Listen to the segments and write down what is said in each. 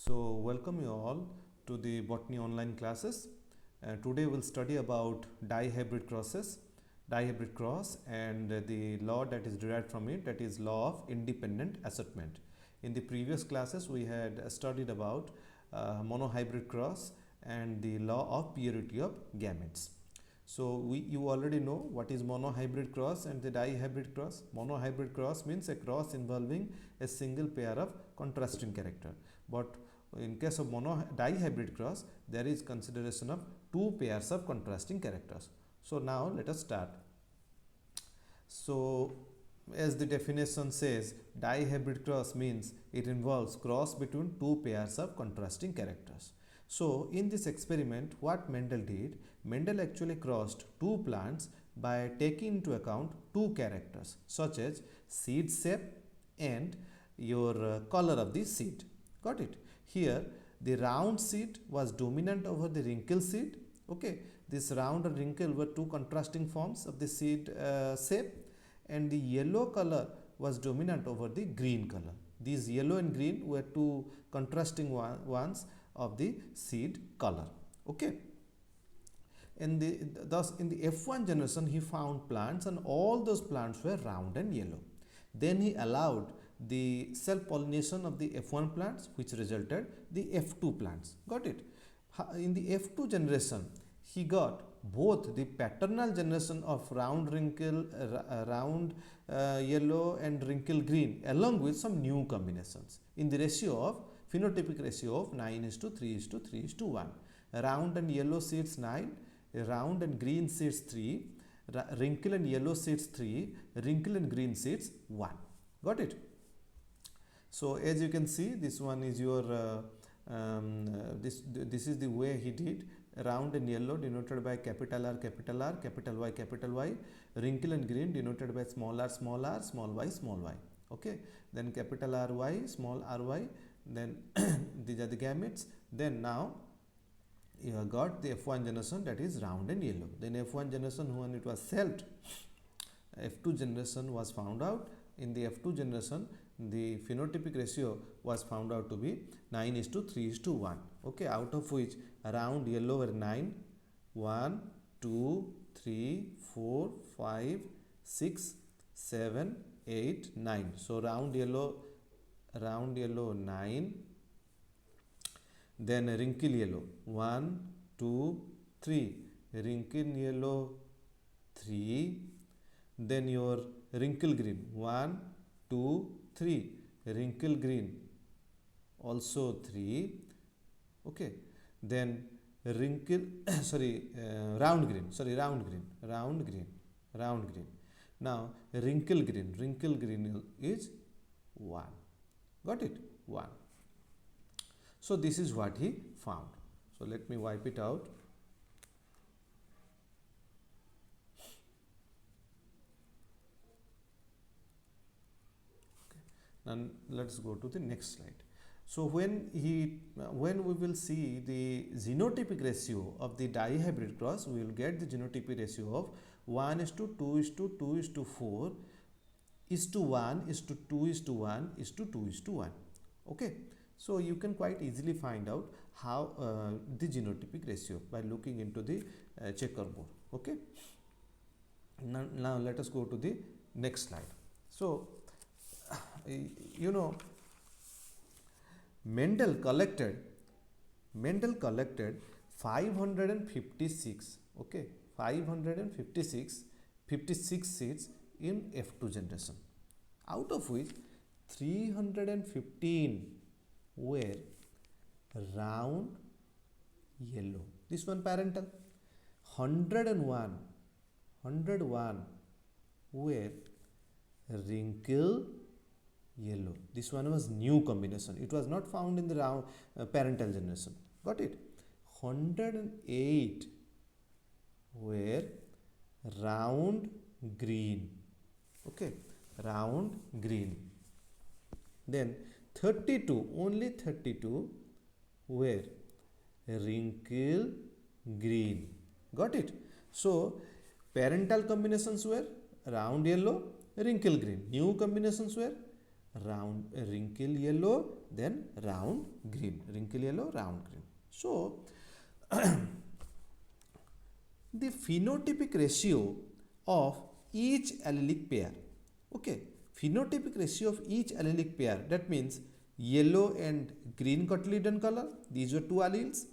So welcome you all to the botany online classes. Today we'll study about dihybrid crosses, dihybrid cross and the law that is derived from it, that is law of independent assortment. In the previous classes we had studied about monohybrid cross and the law of purity of gametes. So you already know what is monohybrid cross and the dihybrid cross. Monohybrid cross means a cross involving a single pair of contrasting character. But in case of dihybrid cross, there is consideration of two pairs of contrasting characters. So now let us start. So as the definition says, dihybrid cross means it involves cross between two pairs of contrasting characters. So in this experiment, what Mendel did, Mendel actually crossed two plants by taking into account two characters such as seed shape and your color of the seed. Got it? Here the round seed was dominant over the wrinkle seed. Okay, this round and wrinkle were two contrasting forms of the seed shape, and the yellow color was dominant over the green color. These yellow and green were two contrasting ones of the seed color. Okay, and thus in the F1 generation he found plants and all those plants were round and yellow. Then he allowed the self pollination of the F1 plants, which resulted the F2 plants. Got it? In the F2 generation he got both the paternal generation of round wrinkle, round yellow and wrinkle green along with some new combinations in the ratio of phenotypic ratio of 9:3:3:1. Round and yellow seeds 9, round and green seeds 3, wrinkle and yellow seeds 3, wrinkle and green seeds 1. Got it? So as you can see, this one is your this is the way he did. Round and yellow denoted by capital R, capital R, capital Y, wrinkle and green denoted by small r, small r, small y. Okay, then capital RY, small ry, then these are the gametes. Then now you have got the F1 generation, that is round and yellow. Then F1 generation, when it was celled, F2 generation was found out. In the F2 generation, the phenotypic ratio was found out to be 9:3:1. Okay, out of which round yellow were 9, 1, 2, 3, 4, 5, 6, 7, 8, 9. So round yellow 9, then wrinkle yellow 1, 2, 3, wrinkle yellow 3, then your wrinkle green 1, 2, 3, wrinkle green also 3. Okay, then wrinkle round green now wrinkle green is 1. Got it? 1. So this is what he found. So let me wipe it out. Okay. Now let's go to the next slide. So when we will see the genotypic ratio of the dihybrid cross, we will get the genotypic ratio of 1:2:2:4 1:2:1:2:1. Okay, so you can quite easily find out how the genotypic ratio by looking into the checkerboard. Okay, now let us go to the next slide. So you know, Mendel collected 556, okay, 56 seeds in F2 generation, out of which 315 were round yellow. This one parental. 101 were wrinkle yellow. This one was new combination. It was not found in the round parental generation. Got it? 108 were round green. Okay, round green. Then 32, only 32 were wrinkle green. Got it? So parental combinations were round yellow, wrinkle green. New combinations were round wrinkle yellow, then round green, wrinkle yellow, round green. So the phenotypic ratio of each allelic pair, okay, phenotypic ratio of each allelic pair, that means yellow and green cotyledon color, these were two alleles,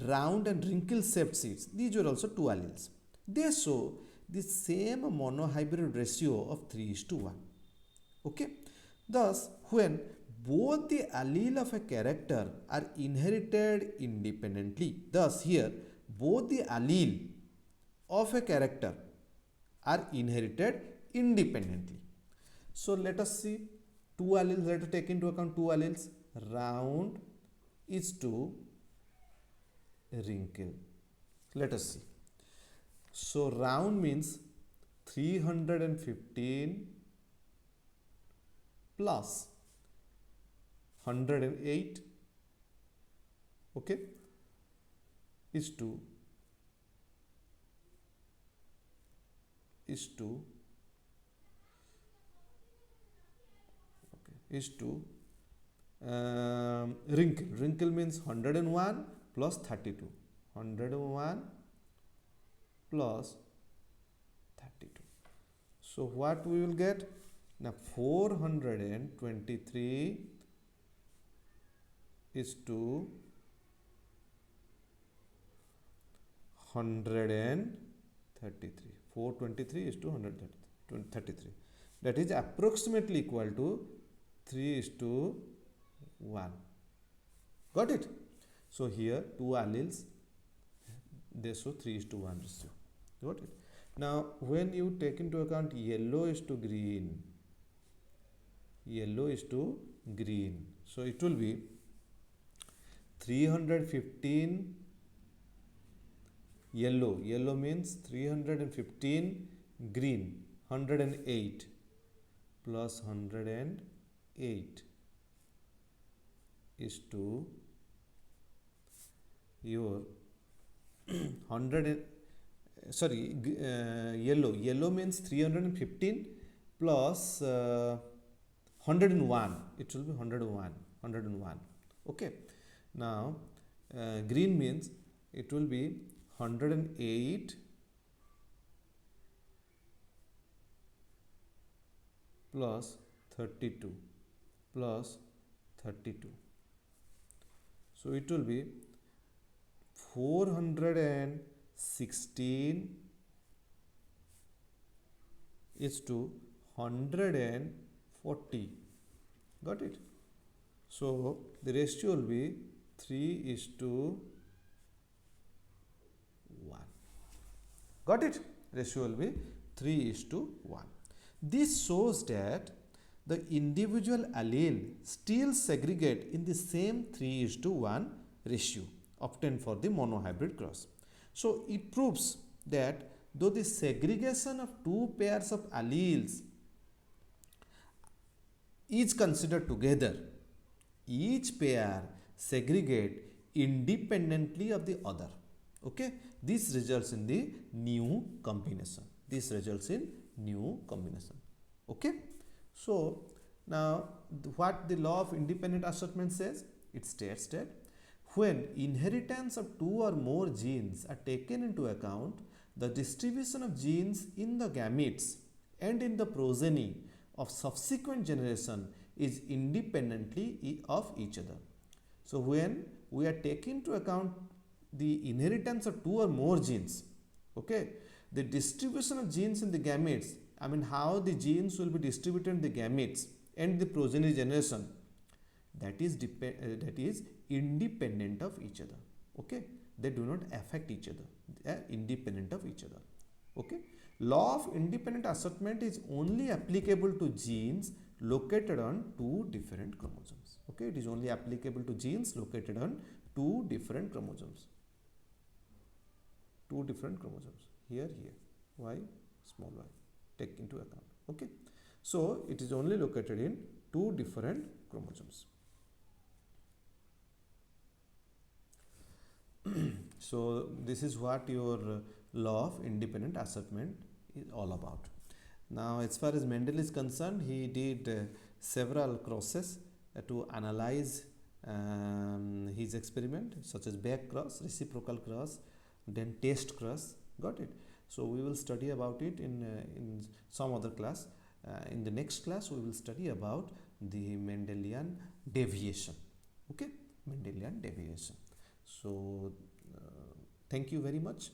round and wrinkle shaped seeds, these were also two alleles. They show the same monohybrid ratio of 3:1. Okay, thus when both the allele of a character are inherited independently, thus here both the allele of a character are inherited independently. So let us see two alleles, let us take into account two alleles, round is to wrinkle. Let us see. So round means 315 plus 108, okay, is to wrinkle. Wrinkle means 101 plus 32. 101 plus 32. So what we will get? Now 423 is to 133. 423 is to 133. That is approximately equal to 3:1. Got it? So here two alleles, they show 3:1 ratio. Got it? Now when you take into account yellow is to green, so it will be 315 yellow means 315 green, 108 plus 108 is to your 100 yellow means 315 plus 101, it will be 101. Okay, now green means it will be 108 plus 32 plus 32. So it will be 416 is to 140. Got it? So the ratio will be 3:1. Got it? Ratio will be 3:1. This shows that the individual allele still segregate in the same 3:1 ratio obtained for the monohybrid cross. So it proves that though the segregation of two pairs of alleles is considered together, each pair segregate independently of the other. Okay, this results in the new combination. Okay, so now what the law of independent assortment says? It states that when inheritance of two or more genes are taken into account, the distribution of genes in the gametes and in the progeny of subsequent generation is independently of each other. So when we are taking into account the inheritance of two or more genes, okay, the distribution of genes in the gametes, I mean how the genes will be distributed in the gametes and the progeny generation, that is independent of each other. Okay, they do not affect each other, they are independent of each other. Okay, law of independent assortment is only applicable to genes located on two different chromosomes. Okay, it is only applicable to genes located on two different chromosomes. Here, y, small y, take into account. Okay, so it is only located in two different chromosomes. So this is what your law of independent assortment is all about. Now as far as Mendel is concerned, he did several crosses to analyze his experiment, such as back cross, reciprocal cross, then test cross. Got it? So we will study about it in some other class. In the next class, we will study about the Mendelian deviation. Okay, Mendelian deviation. So thank you very much.